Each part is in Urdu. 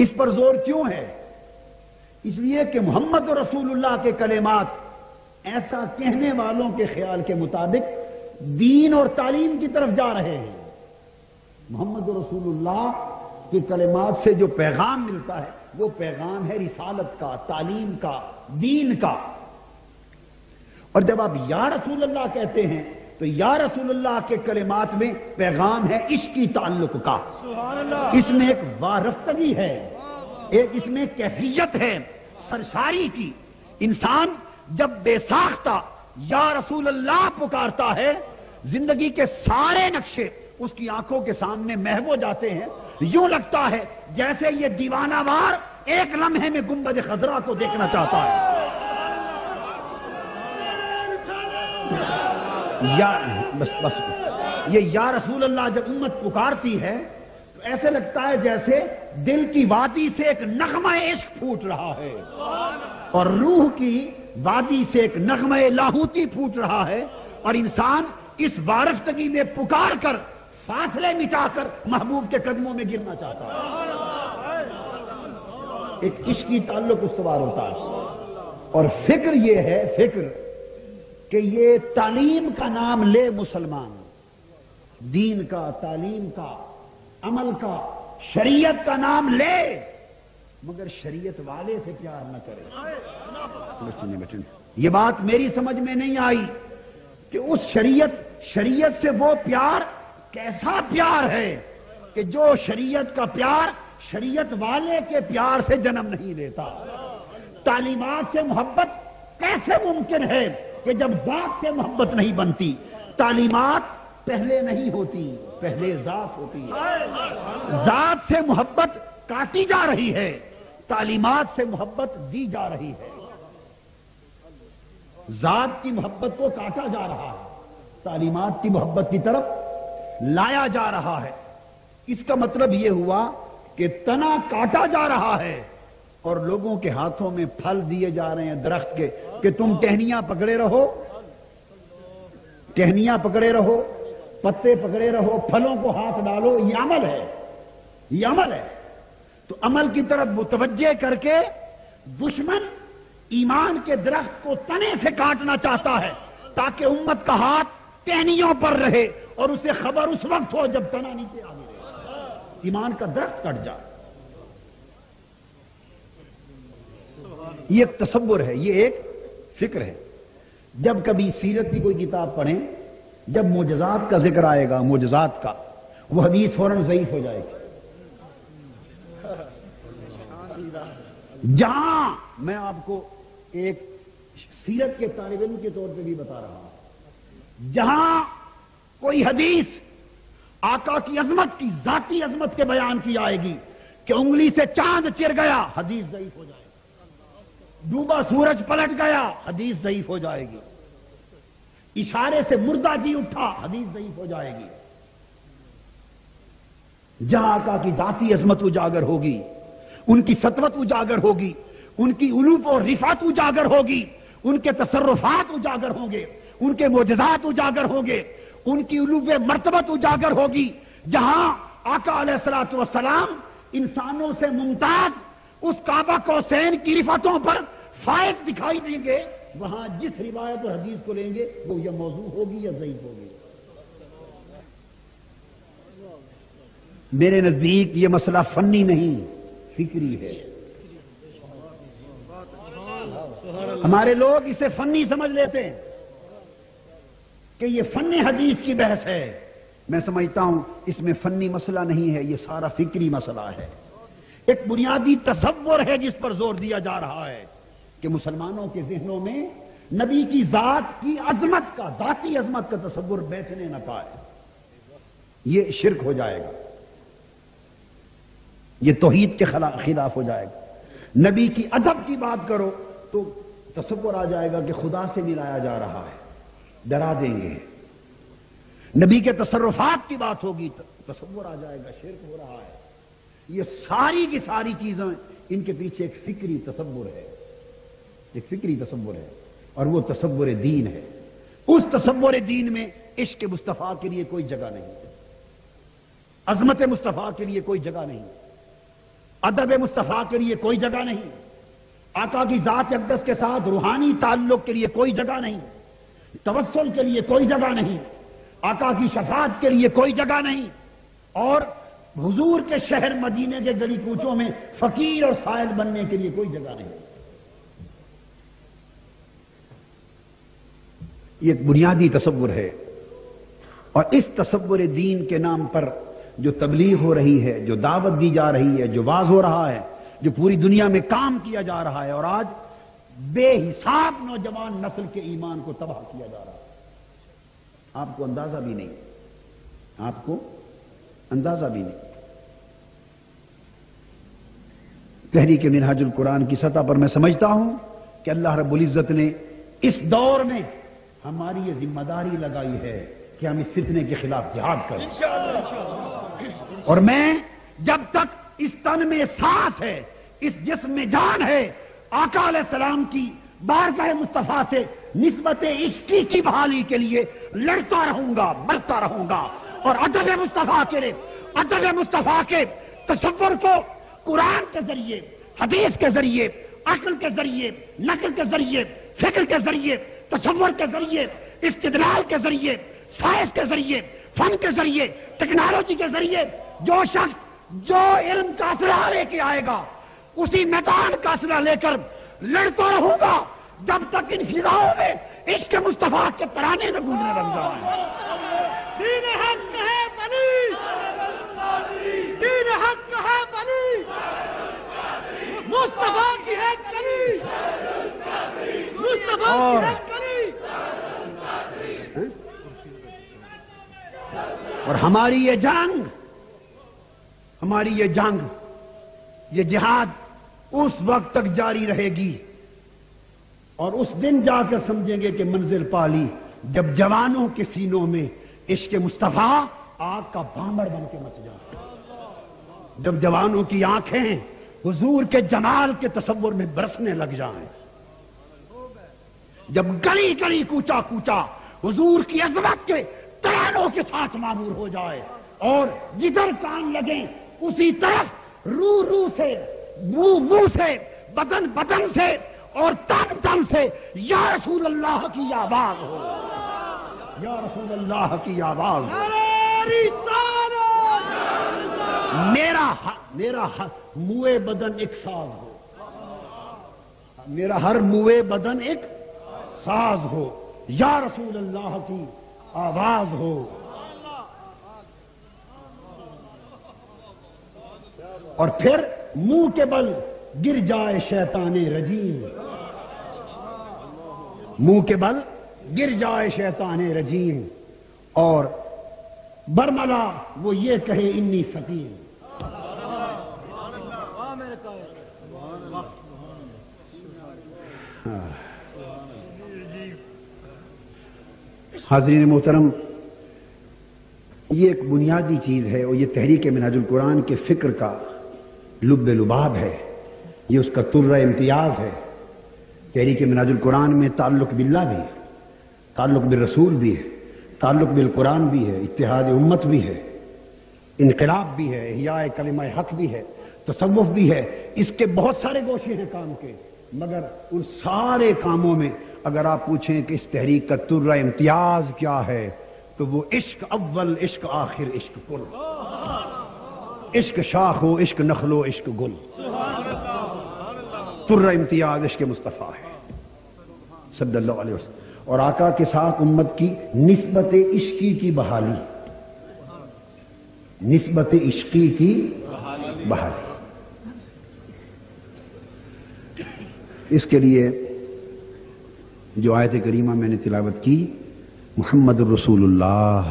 اس پر زور کیوں ہے؟ اس لیے کہ محمد رسول اللہ کے کلمات ایسا کہنے والوں کے خیال کے مطابق دین اور تعلیم کی طرف جا رہے ہیں۔ محمد رسول اللہ کے کلمات سے جو پیغام ملتا ہے وہ پیغام ہے رسالت کا، تعلیم کا، دین کا۔ اور جب آپ یا رسول اللہ کہتے ہیں تو یا رسول اللہ کے کلمات میں پیغام ہے عشق کی تعلق کا، اس میں ایک وارفتگی ہے، ایک اس میں کیفیت ہے سرشاری کی۔ انسان جب بے ساختہ یا رسول اللہ پکارتا ہے، زندگی کے سارے نقشے اس کی آنکھوں کے سامنے محو ہو جاتے ہیں، یوں لگتا ہے جیسے یہ دیوانہ وار ایک لمحے میں گنبد خضرا کو دیکھنا چاہتا ہے۔ بس یہ یا رسول اللہ جب امت پکارتی ہے تو ایسے لگتا ہے جیسے دل کی وادی سے ایک نغمہ عشق پھوٹ رہا ہے اور روح کی وادی سے ایک نغمہ لاہوتی پھوٹ رہا ہے، اور انسان اس وارفتگی میں پکار کر فاصلے مٹا کر محبوب کے قدموں میں گرنا چاہتا ہے۔ ایک عشقی تعلق استوار ہوتا ہے۔ اور فکر یہ ہے، فکر کہ یہ تعلیم کا نام لے مسلمان، دین کا، تعلیم کا، عمل کا، شریعت کا نام لے، مگر شریعت والے سے پیار نہ کرے۔ یہ بات میری سمجھ میں نہیں آئی کہ اس شریعت سے وہ پیار کیسا پیار ہے کہ جو شریعت کا پیار شریعت والے کے پیار سے جنم نہیں لیتا۔ تعلیمات سے محبت کیسے ممکن ہے کہ جب ذات سے محبت نہیں بنتی؟ تعلیمات پہلے نہیں ہوتی، پہلے ذات ہوتی ہے۔ ذات سے محبت کاٹی جا رہی ہے، تعلیمات سے محبت دی جا رہی ہے۔ ذات کی محبت کو کاٹا جا رہا ہے، تعلیمات کی محبت کی طرف لایا جا رہا ہے۔ اس کا مطلب یہ ہوا کہ تنا کاٹا جا رہا ہے اور لوگوں کے ہاتھوں میں پھل دیے جا رہے ہیں درخت کے کہ تم ٹہنیاں پکڑے رہو، ٹہنیاں پکڑے رہو، پتے پکڑے رہو، پھلوں کو ہاتھ ڈالو۔ یہ عمل ہے، یہ عمل ہے۔ تو عمل کی طرف متوجہ کر کے دشمن ایمان کے درخت کو تنے سے کاٹنا چاہتا ہے تاکہ امت کا ہاتھ ٹہنیوں پر رہے اور اسے خبر اس وقت ہو جب تنا نیچے آ گئے، ایمان کا درخت کٹ جائے۔ یہ ایک تصور ہے، یہ ایک فکر ہے۔ جب کبھی سیرت کی کوئی کتاب پڑھیں، جب معجزات کا ذکر آئے گا، معجزات کا، وہ حدیث فوراً ضعیف ہو جائے گی۔ جہاں میں آپ کو ایک سیرت کے طالب علم کے طور پہ بھی بتا رہا ہوں، جہاں کوئی حدیث آقا کی عظمت کی، ذاتی عظمت کے بیان کی آئے گی کہ انگلی سے چاند چر گیا، حدیث ضعیف ہو جائے گی۔ ڈوبا سورج پلٹ گیا، حدیث ضعیف ہو جائے گی۔ اشارے سے مردہ جی اٹھا، حدیث ضعیف ہو جائے گی۔ جہاں آقا کی ذاتی عظمت اجاگر ہوگی، ان کی سطوت اجاگر ہوگی، ان کی علوف اور رفعت اجاگر ہوگی، ان کے تصرفات اجاگر ہوں گے، ان کے معجزات اجاگر ہوں گے، ان کی علوف مرتبت اجاگر ہوگی، جہاں آقا علیہ الصلوۃ والسلام انسانوں سے ممتاز اس کعبہ قوسین کی رفعتوں پر فائق دکھائی دیں گے، وہاں جس روایت اور حدیث کو لیں گے وہ یا موضوع ہوگی یا ضعیف ہوگی۔ میرے نزدیک یہ مسئلہ فنی نہیں، فکری ہے۔ ہمارے لوگ اسے فنی سمجھ لیتے ہیں کہ یہ فن حدیث کی بحث ہے۔ میں سمجھتا ہوں اس میں فنی مسئلہ نہیں ہے، یہ سارا فکری مسئلہ ہے۔ ایک بنیادی تصور ہے جس پر زور دیا جا رہا ہے کہ مسلمانوں کے ذہنوں میں نبی کی ذات کی عظمت کا، ذاتی عظمت کا تصور بیٹھنے نہ پائے۔ یہ شرک ہو جائے گا، یہ توحید کے خلاف ہو جائے گا۔ نبی کی ادب کی بات کرو تو تصور آ جائے گا کہ خدا سے ملایا جا رہا ہے، ڈرا دیں گے۔ نبی کے تصرفات کی بات ہوگی تو تصور آ جائے گا شرک ہو رہا ہے۔ یہ ساری کی ساری چیزیں، ان کے پیچھے ایک فکری تصور ہے، ایک فکری تصور ہے، اور وہ تصور دین ہے۔ اس تصور دین میں عشق مصطفیٰ کے لیے کوئی جگہ نہیں، عظمت مصطفیٰ کے لیے کوئی جگہ نہیں۔ ادب مصطفیٰ کے لیے کوئی جگہ نہیں، آقا کی ذات اقدس کے ساتھ روحانی تعلق کے لیے کوئی جگہ نہیں، توسل کے لیے کوئی جگہ نہیں، آقا کی شفاعت کے لیے کوئی جگہ نہیں، اور حضور کے شہر مدینے کے گلی کوچوں میں فقیر اور سائل بننے کے لیے کوئی جگہ نہیں۔ یہ ایک بنیادی تصور ہے، اور اس تصور دین کے نام پر جو تبلیغ ہو رہی ہے، جو دعوت دی جا رہی ہے، جو واز ہو رہا ہے، جو پوری دنیا میں کام کیا جا رہا ہے، اور آج بے حساب نوجوان نسل کے ایمان کو تباہ کیا جا رہا ہے، آپ کو اندازہ بھی نہیں، آپ کو اندازہ بھی نہیں۔ تحریک منہاج القرآن کی سطح پر میں سمجھتا ہوں کہ اللہ رب العزت نے اس دور میں ہماری یہ ذمہ داری لگائی ہے کہ ہم اس فتنے کے خلاف جہاد کریں، اور میں جب تک اس تن میں سانس ہے، اس جسم میں جان ہے، آقا علیہ السلام کی بارگاہ مصطفیٰ سے نسبت عشقی کی بحالی کے لیے لڑتا رہوں گا، مرتا رہوں گا، اور ادب مصطفیٰ کے تصور کو قرآن کے ذریعے، حدیث کے ذریعے، عقل کے ذریعے، نقل کے ذریعے، فکر کے ذریعے، تصور کے ذریعے، استدلال کے ذریعے، سائنس کے ذریعے، فن کے ذریعے، ٹیکنالوجی کے ذریعے جو شخص جو علم کا اسلحہ لے کے آئے گا، اسی میدان کا اسلحہ لے کر لڑتا رہوں گا جب تک ان فضاؤں میں عشق مصطفیٰ کے ترانے نہ گونجنے لگ جائیں۔ دین حق ہے بلی، دین حق ہے بلی، مصطفیٰ کی ہے کلی، مصطفیٰ کی ہے کلی۔ اور ہماری یہ جنگ، یہ جہاد اس وقت تک جاری رہے گی، اور اس دن جا کر سمجھیں گے کہ منزل پالی جب جوانوں کے سینوں میں عشق مصطفیٰ آگ کا بامڑ بن کے مچ جائے، جب جوانوں کی آنکھیں حضور کے جمال کے تصور میں برسنے لگ جائیں، جب گلی گلی کوچا کوچا حضور کی عظمت کے ترانوں کے ساتھ معمور ہو جائے، اور جدھر کان لگیں اسی طرف روح روح سے، منہ منہ سے، بدن بدن سے، اور تن تن سے یا رسول اللہ کی آواز ہو، یا رسول اللہ کی آواز ہو۔ میرا موئے بدن ایک ساز ہو، میرا ہر موئے بدن ایک ساز ہو، یا رسول اللہ کی آواز ہو۔ اور پھر منہ کے بل گر جائے شیطان رجیم، منہ کے بل گر جائے شیطان رجیم، اور برملا وہ یہ کہے انی سقیم۔ حاضرین محترم، یہ ایک بنیادی چیز ہے، اور یہ تحریک منہاج القرآن کے فکر کا لب لباب ہے، یہ اس کا طرہ امتیاز ہے۔ تحریک منہاج القرآن میں تعلق باللہ بھی ہے، تعلق بالرسول بھی ہے، تعلق بالقرآن بھی ہے، اتحاد امت بھی ہے، انقلاب بھی ہے، احیاء کلمہ حق بھی ہے، تصوف بھی ہے، اس کے بہت سارے گوشے ہیں کام کے، مگر ان سارے کاموں میں اگر آپ پوچھیں کہ اس تحریک کا طرہ امتیاز کیا ہے تو وہ عشق اول، عشق آخر، عشق کل، عشق شاخ ہو، عشق نخل ہو، عشق گل، طرہ امتیاز عشق مصطفیٰ ہے صلی اللہ علیہ وسلم۔ اور آقا کے ساتھ امت کی نسبت عشقی کی بحالی، نسبت عشقی کی بحالی، اس کے لیے جو آیت کریمہ میں نے تلاوت کی، محمد الرسول اللہ،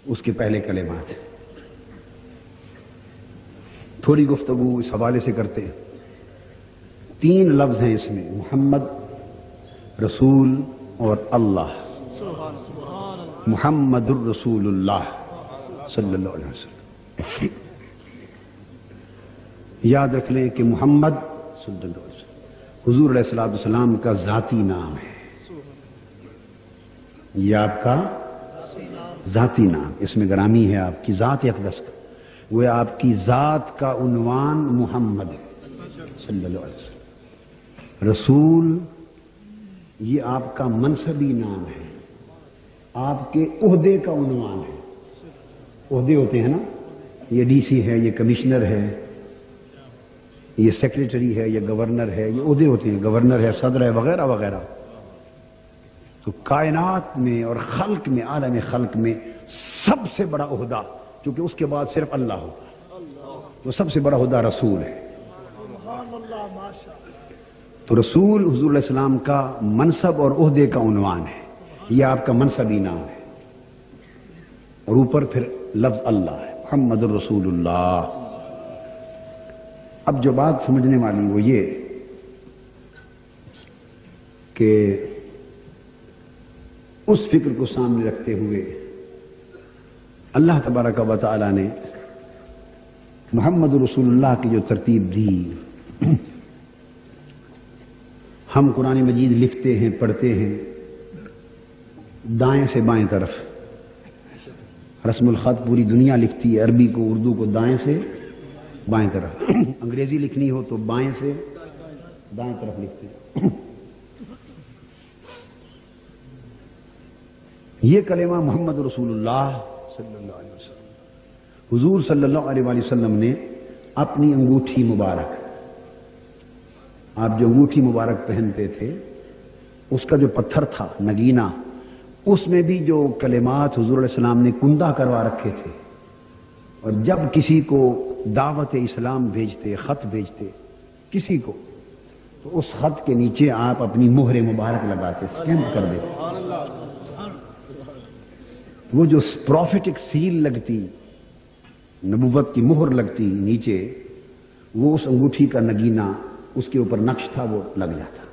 اس کے پہلے کلمات ہیں۔ تھوڑی گفتگو اس حوالے سے کرتے ہیں۔ 3 لفظ ہیں اس میں، محمد، رسول اور اللہ۔ محمد الرسول اللہ صلی اللہ علیہ وسلم۔ یاد رکھ لیں کہ محمد صلی اللہ علیہ وسلم حضور علیہ الصلوۃ والسلام کا ذاتی نام ہے، یہ آپ کا ذاتی نام، اس میں گرامی ہے آپ کی ذات اقدس کا۔ وہ آپ کی ذات کا عنوان محمد صلی اللہ علیہ وسلم. رسول یہ آپ کا منصبی نام ہے، آپ کے عہدے کا عنوان ہے. عہدے ہوتے ہیں نا، یہ ڈی سی ہے، یہ کمشنر ہے، یہ سیکریٹری ہے، یہ گورنر ہے، یہ عہدے ہوتے ہیں. گورنر ہے، صدر ہے، وغیرہ وغیرہ. تو کائنات میں اور خلق میں، عالم خلق میں سب سے بڑا عہدہ، کیونکہ اس کے بعد صرف اللہ ہوتا ہے، تو سب سے بڑا عہدہ رسول ہے. تو رسول حضور علیہ السلام کا منصب اور عہدے کا عنوان ہے، یہ آپ کا منصبی نام ہے. اور اوپر پھر لفظ اللہ ہے، محمد الرسول اللہ. اب جو بات سمجھنے والی وہ یہ کہ اس فکر کو سامنے رکھتے ہوئے اللہ تبارک و تعالی نے محمد رسول اللہ کی جو ترتیب دی، ہم قرآن مجید لکھتے ہیں، پڑھتے ہیں دائیں سے بائیں طرف. رسم الخط پوری دنیا لکھتی ہے، عربی کو، اردو کو دائیں سے بائیں طرف. انگریزی لکھنی ہو تو بائیں سے دائیں طرف لکھتے ہیں. یہ کلمہ محمد رسول اللہ صلی اللہ علیہ وسلم، حضور صلی اللہ علیہ وآلہ وسلم نے اپنی انگوٹھی مبارک، آپ جو انگوٹھی مبارک پہنتے تھے، اس کا جو پتھر تھا نگینہ، اس میں بھی جو کلمات حضور علیہ السلام نے کندہ کروا رکھے تھے. اور جب کسی کو دعوت اسلام بھیجتے، خط بھیجتے کسی کو، تو اس خط کے نیچے آپ اپنی مہر مبارک لگاتے، اسٹیمپ کر دیتے. وہ جو پروفیٹک سیل لگتی، نبوت کی مہر لگتی نیچے، وہ اس انگوٹھی کا نگینہ، اس کے اوپر نقش تھا، وہ لگ جاتا.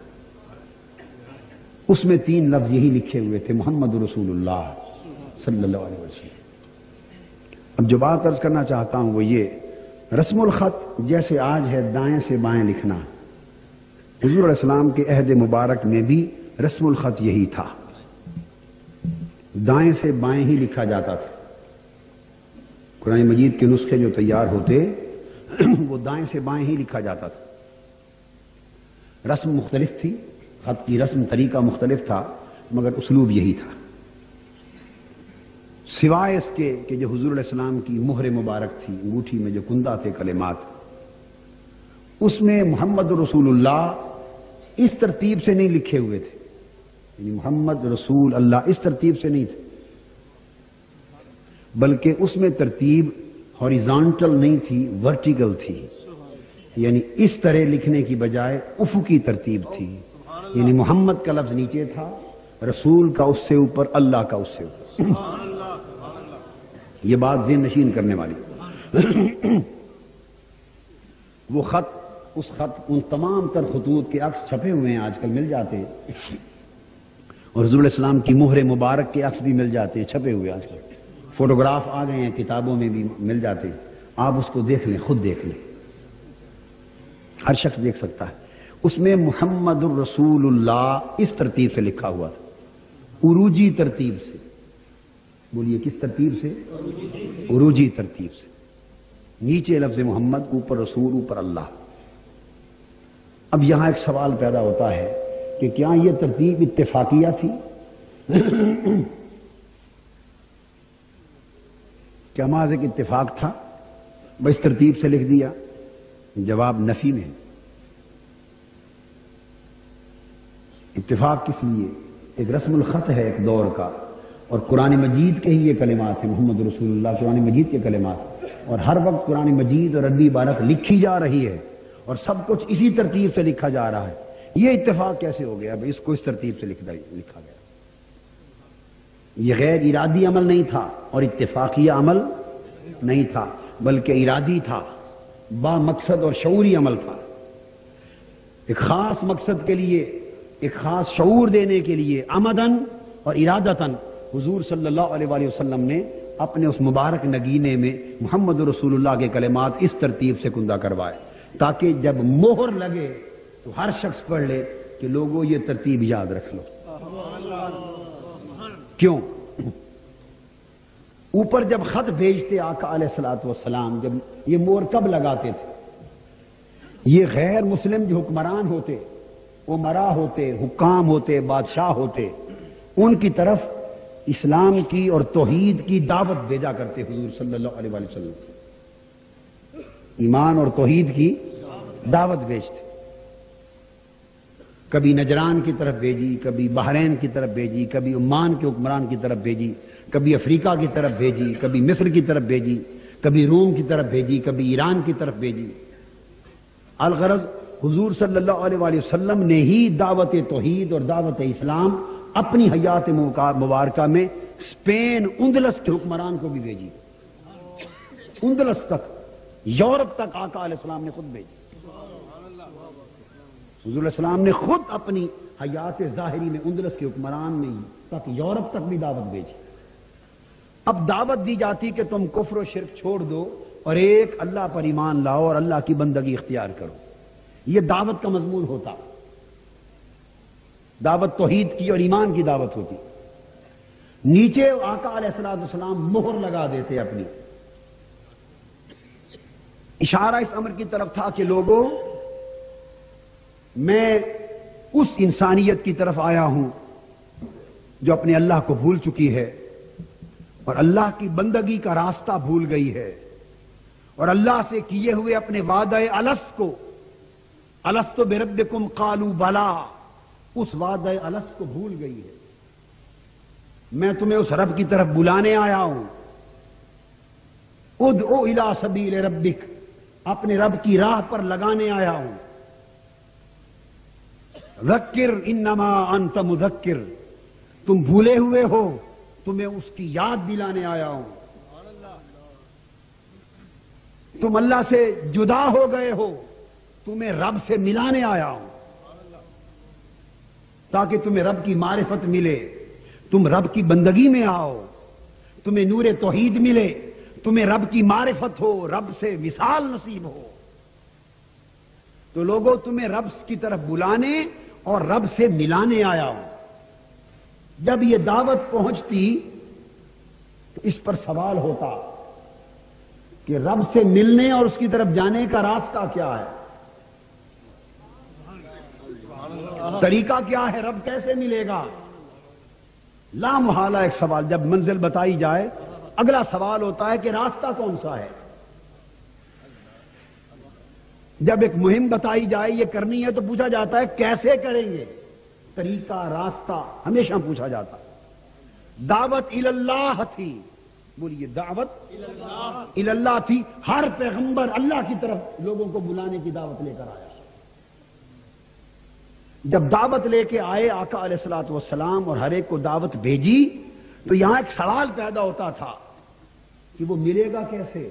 اس میں 3 لفظ یہی لکھے ہوئے تھے، محمد رسول اللہ صلی اللہ علیہ وسلم. اب جو بات عرض کرنا چاہتا ہوں وہ یہ، رسم الخط جیسے آج ہے دائیں سے بائیں لکھنا، حضور علیہ السلام کے عہد مبارک میں بھی رسم الخط یہی تھا، دائیں سے بائیں ہی لکھا جاتا تھا. قرآن مجید کے نسخے جو تیار ہوتے وہ دائیں سے بائیں ہی لکھا جاتا تھا. رسم مختلف تھی، خط کی رسم طریقہ مختلف تھا، مگر اسلوب یہی تھا. سوائے اس کے کہ جو حضور علیہ السلام کی مہر مبارک تھی، انگوٹھی میں جو کندہ تھے کلمات، اس میں محمد رسول اللہ اس ترتیب سے نہیں لکھے ہوئے تھے. یعنی محمد رسول اللہ اس ترتیب سے نہیں تھے، بلکہ اس میں ترتیب ہاریزانٹل نہیں تھی، ورٹیکل تھی. یعنی اس طرح لکھنے کی بجائے افقی ترتیب تھی. یعنی محمد کا لفظ نیچے تھا، رسول کا اس سے اوپر، اللہ کا اس سے اوپر. یہ بات ذہن نشین کرنے والی. وہ خط، اس خط، ان تمام تر خطوط کے عکس چھپے ہوئے ہیں، آج کل مل جاتے ہیں. اور حضور علیہ السلام کی مہر مبارک کے عکس بھی مل جاتے ہیں، چھپے ہوئے. آج کل فوٹوگراف آ گئے ہیں، کتابوں میں بھی مل جاتے ہیں. آپ اس کو دیکھ لیں، خود دیکھ لیں، ہر شخص دیکھ سکتا ہے. اس میں محمد الرسول اللہ اس ترتیب سے لکھا ہوا تھا، عروجی ترتیب سے. بولیے کس ترتیب سے؟ عروجی ترتیب سے. نیچے لفظ محمد، اوپر رسول، اوپر اللہ. اب یہاں ایک سوال پیدا ہوتا ہے کہ کیا یہ ترتیب اتفاقیہ تھی؟ کیا محض ایک اتفاق تھا، بس ترتیب سے لکھ دیا؟ جواب نفی میں. اتفاق کس لیے؟ ایک رسم الخط ہے ایک دور کا، اور قرآن مجید کے ہی یہ کلمات ہیں، محمد رسول اللہ قرآن مجید کے کلمات. اور ہر وقت قرآن مجید اور عربی عبارت لکھی جا رہی ہے، اور سب کچھ اسی ترتیب سے لکھا جا رہا ہے. یہ اتفاق کیسے ہو گیا؟ اس کو اس ترتیب سے لکھا گیا. یہ غیر ارادی عمل نہیں تھا اور اتفاقیہ عمل نہیں تھا، بلکہ ارادی تھا، با مقصد اور شعوری عمل تھا. ایک خاص مقصد کے لیے، ایک خاص شعور دینے کے لیے، عمدن اور ارادتن حضور صلی اللہ علیہ وآلہ وسلم نے اپنے اس مبارک نگینے میں محمد رسول اللہ کے کلمات اس ترتیب سے کندہ کروائے، تاکہ جب مہر لگے تو ہر شخص پڑھ لے کہ لوگوں یہ ترتیب یاد رکھ لو. کیوں؟ اوپر جب خط بھیجتے آقا علیہ الصلوۃ والسلام، جب یہ مور کب لگاتے تھے؟ یہ غیر مسلم جو حکمران ہوتے، امراء ہوتے، حکام ہوتے، بادشاہ ہوتے، ان کی طرف اسلام کی اور توحید کی دعوت بھیجا کرتے حضور صلی اللہ علیہ وسلم سے، ایمان اور توحید کی دعوت بھیجتے۔ کبھی نجران کی طرف بھیجی، کبھی بحرین کی طرف بھیجی، کبھی عمان کے حکمران کی طرف بھیجی، کبھی افریقہ کی طرف بھیجی، کبھی مصر کی طرف بھیجی، کبھی روم کی طرف بھیجی، کبھی ایران کی طرف بھیجی۔ الغرض حضور صلی اللہ علیہ وسلم نے ہی دعوت توحید اور دعوت اسلام اپنی حیات مبارکہ میں اسپین اندلس کے حکمران کو بھی بھیجی، اندلس تک، یورپ تک آقا علیہ السلام نے خود بھیجی۔ حضور علیہ السلام نے خود اپنی حیات ظاہری میں اندلس کے حکمران میں تک، یورپ تک بھی دعوت بھیجی۔ اب دعوت دی جاتی کہ تم کفر و شرک چھوڑ دو اور ایک اللہ پر ایمان لاؤ اور اللہ کی بندگی اختیار کرو، یہ دعوت کا مضمون ہوتا، دعوت توحید کی اور ایمان کی دعوت ہوتی۔ نیچے آقا علیہ السلام مہر لگا دیتے اپنی۔ اشارہ اس امر کی طرف تھا کہ لوگوں، میں اس انسانیت کی طرف آیا ہوں جو اپنے اللہ کو بھول چکی ہے اور اللہ کی بندگی کا راستہ بھول گئی ہے، اور اللہ سے کیے ہوئے اپنے وعدہ الست کو، الست بربکم قالوا بلا، اس وعدہ الست کو بھول گئی ہے۔ میں تمہیں اس رب کی طرف بلانے آیا ہوں، ادعو الی سبیل ربک، اپنے رب کی راہ پر لگانے آیا ہوں۔ ذکر انما انت مذکر، تم بھولے ہوئے ہو، تمہیں اس کی یاد دلانے آیا ہوں۔ تم اللہ سے جدا ہو گئے ہو، تمہیں رب سے ملانے آیا ہوں، تاکہ تمہیں رب کی معرفت ملے، تم رب کی بندگی میں آؤ، تمہیں نور توحید ملے، تمہیں رب کی معرفت ہو، رب سے وصال نصیب ہو۔ تو لوگوں، تمہیں رب کی طرف بلانے اور رب سے ملانے آیا ہوں۔ جب یہ دعوت پہنچتی تو اس پر سوال ہوتا کہ رب سے ملنے اور اس کی طرف جانے کا راستہ کیا ہے، طریقہ کیا ہے، رب کیسے ملے گا؟ لا محالہ ایک سوال، جب منزل بتائی جائے اگلا سوال ہوتا ہے کہ راستہ کون سا ہے۔ جب ایک مہم بتائی جائے یہ کرنی ہے تو پوچھا جاتا ہے کیسے کریں گے، طریقہ، راستہ ہمیشہ پوچھا جاتا۔ دعوت اللہ تھی، بولیے، دعوت اللہ تھی، ہر پیغمبر اللہ کی طرف لوگوں کو بلانے کی دعوت لے کر آیا۔ جب دعوت لے کے آئے آقا علیہ الصلوۃ والسلام اور ہر ایک کو دعوت بھیجی، تو یہاں ایک سوال پیدا ہوتا تھا کہ وہ ملے گا کیسے،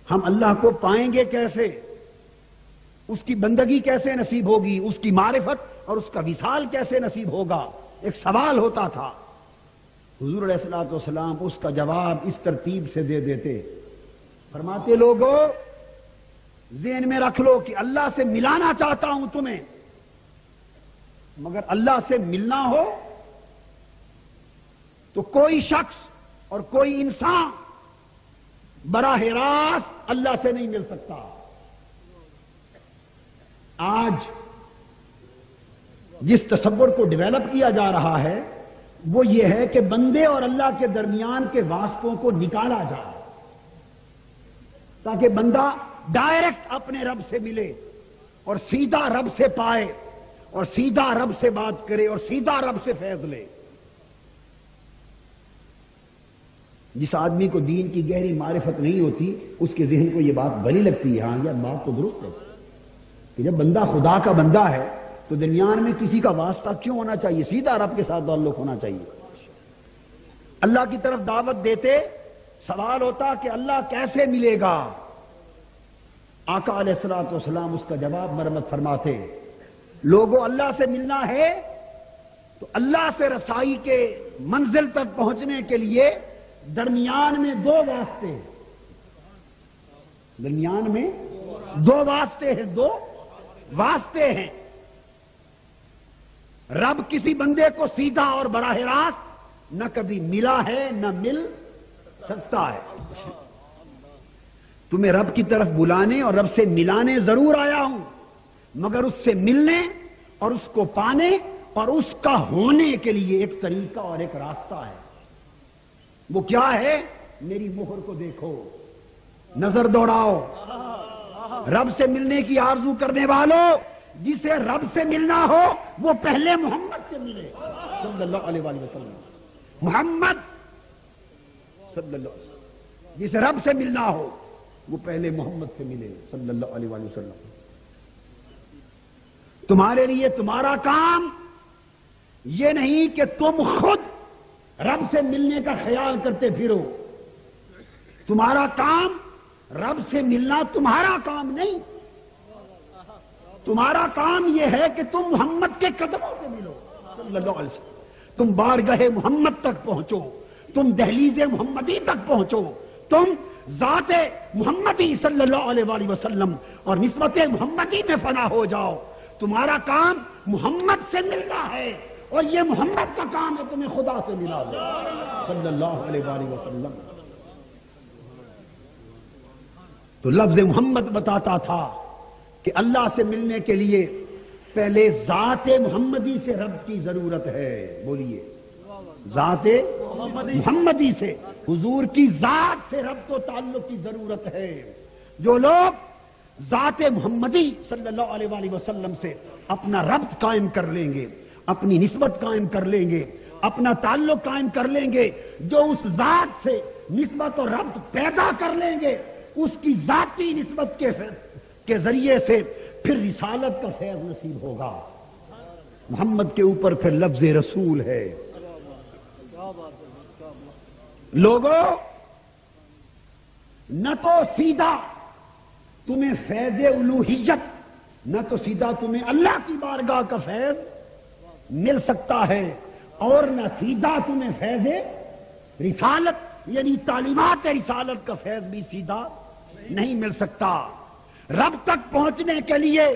ہم اللہ کو پائیں گے کیسے، اس کی بندگی کیسے نصیب ہوگی، اس کی معرفت اور اس کا وصال کیسے نصیب ہوگا، ایک سوال ہوتا تھا۔ حضور علیہ الصلوۃ والسلام اس کا جواب اس ترتیب سے دے دیتے، فرماتے لوگوں ذہن میں رکھ لو کہ اللہ سے ملانا چاہتا ہوں تمہیں، مگر اللہ سے ملنا ہو تو کوئی شخص اور کوئی انسان براہ راست اللہ سے نہیں مل سکتا۔ آج جس تصور کو ڈیولپ کیا جا رہا ہے وہ یہ ہے کہ بندے اور اللہ کے درمیان کے واسطوں کو نکالا جائے تاکہ بندہ ڈائریکٹ اپنے رب سے ملے اور سیدھا رب سے پائے اور سیدھا رب سے بات کرے اور سیدھا رب سے فیض لے۔ جس آدمی کو دین کی گہری معرفت نہیں ہوتی اس کے ذہن کو یہ بات بھلی لگتی ہے، ہاں یہ بات تو درست ہے کہ جب بندہ خدا کا بندہ ہے تو درمیان میں کسی کا واسطہ کیوں ہونا چاہیے، سیدھا رب کے ساتھ تعلق ہونا چاہیے۔ اللہ کی طرف دعوت دیتے، سوال ہوتا کہ اللہ کیسے ملے گا۔ آقا علیہ الصلوۃ والسلام اس کا جواب مرمت فرماتے، لوگوں اللہ سے ملنا ہے تو اللہ سے رسائی کے منزل تک پہنچنے کے لیے درمیان میں دو واسطے ہیں، درمیان میں دو واسطے ہیں، دو واسطے ہیں۔ رب کسی بندے کو سیدھا اور براہ راست نہ کبھی ملا ہے نہ مل سکتا ہے. تمہیں رب کی طرف بلانے اور رب سے ملانے ضرور آیا ہوں، مگر اس سے ملنے اور اس کو پانے اور اس کا ہونے کے لیے ایک طریقہ اور ایک راستہ ہے. وہ کیا ہے؟ میری مہر کو دیکھو، نظر دوڑاؤ. رب سے ملنے کی آرزو کرنے والوں، جسے رب سے ملنا ہو وہ پہلے محمد سے ملے صلی اللہ علیہ وآلہ وسلم. محمد صلی اللہ علیہ وسلم. جسے رب سے ملنا ہو وہ پہلے محمد سے ملے صلی اللہ علیہ وآلہ وسلم. تمہارے لیے تمہارا کام یہ نہیں کہ تم خود رب سے ملنے کا خیال کرتے پھرو. تمہارا کام رب سے ملنا تمہارا کام نہیں. تمہارا کام یہ ہے کہ تم محمد کے قدموں سے ملو صلی اللہ علیہ وسلم. تم بارگاہ محمد تک پہنچو، تم دہلیز محمدی تک پہنچو، تم ذات محمدی صلی اللہ علیہ وآلہ وسلم اور نسبت محمدی میں فنا ہو جاؤ. تمہارا کام محمد سے ملنا ہے اور یہ محمد کا کام ہے تمہیں خدا سے ملا دو صلی اللہ علیہ وآلہ وسلم. تو لفظ محمد بتاتا تھا کہ اللہ سے ملنے کے لیے پہلے ذات محمدی سے رب کی ضرورت ہے. بولیے، ذات محمدی سے، حضور کی ذات سے رب کو تعلق کی ضرورت ہے. جو لوگ ذات محمدی صلی اللہ علیہ وآلہ وسلم سے اپنا ربط قائم کر لیں گے، اپنی نسبت قائم کر لیں گے، اپنا تعلق قائم کر لیں گے، جو اس ذات سے نسبت اور ربط پیدا کر لیں گے، اس کی ذاتی نسبت کے ذریعے سے پھر رسالت کا فیض نصیب ہوگا. محمد کے اوپر پھر لفظ رسول ہے. لوگوں، نہ تو سیدھا تمہیں فیض الوہیت، نہ تو سیدھا تمہیں اللہ کی بارگاہ کا فیض مل سکتا ہے، اور نہ سیدھا تمہیں فیض رسالت یعنی تعلیمات رسالت کا فیض بھی سیدھا نہیں مل سکتا. رب تک پہنچنے کے لیے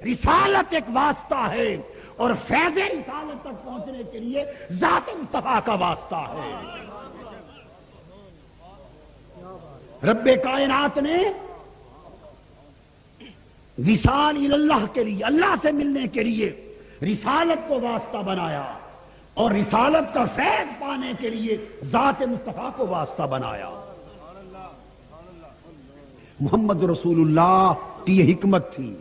رسالت ایک واسطہ ہے اور فیض رسالت تک پہنچنے کے لیے ذات مصطفیٰ کا واسطہ ہے. رب کائنات نے وصال اللہ کے لیے، اللہ سے ملنے کے لیے رسالت کو واسطہ بنایا اور رسالت کا فیض پانے کے لیے ذات مصطفیٰ کو واسطہ بنایا. محمد رسول اللہ کی یہ حکمت تھی.